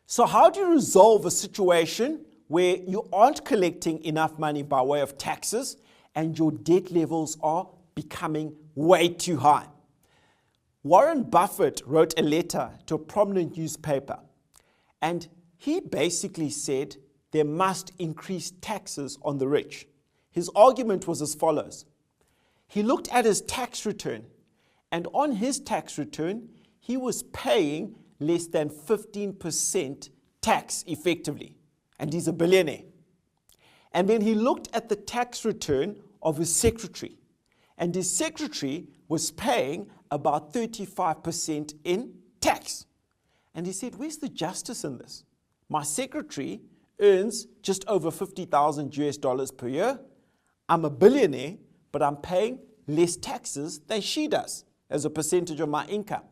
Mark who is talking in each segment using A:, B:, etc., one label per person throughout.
A: So how do you resolve a situation where you aren't collecting enough money by way of taxes and your debt levels are becoming way too high? Warren Buffett wrote a letter to a prominent newspaper, and he basically said there must increase taxes on the rich. His argument was as follows. He looked at his tax return, and on his tax return, he was paying less than 15% tax effectively, and he's a billionaire. And then he looked at the tax return of his secretary, and his secretary was paying about 35% in tax. And he said, where's the justice in this? My secretary earns just over $50,000 per year. I'm a billionaire, but I'm paying less taxes than she does as a percentage of my income.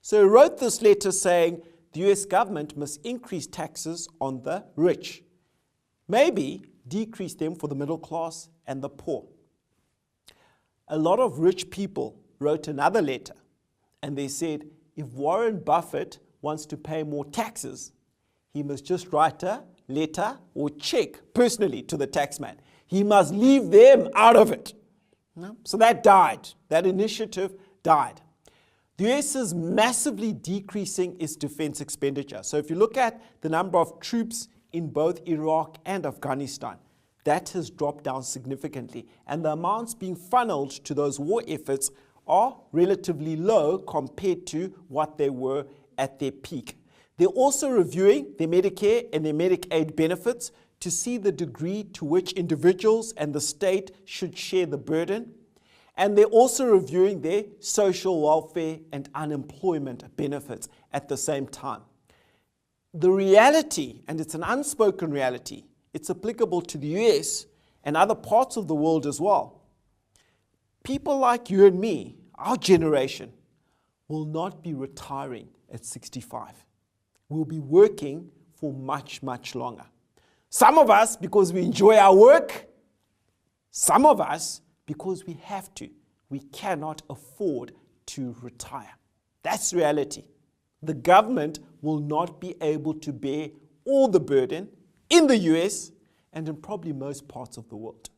A: So he wrote this letter saying the US government must increase taxes on the rich, maybe decrease them for the middle class and the poor. A lot of rich people wrote another letter, and they said if Warren Buffett wants to pay more taxes, he must just write a letter or check personally to the taxman. He must leave them out of it. So that died. That initiative died. The US is massively decreasing its defense expenditure. So if you look at the number of troops in both Iraq and Afghanistan, that has dropped down significantly. And the amounts being funneled to those war efforts are relatively low compared to what they were at their peak. They're also reviewing their Medicare and their Medicaid benefits to see the degree to which individuals and the state should share the burden. And they're also reviewing their social welfare and unemployment benefits at the same time. The reality, and it's an unspoken reality, it's applicable to the US and other parts of the world as well. People like you and me, our generation, will not be retiring at 65. We'll be working for much, much longer. Some of us because we enjoy our work, some of us because we have to. We cannot afford to retire. That's reality. The government will not be able to bear all the burden in the US and in probably most parts of the world.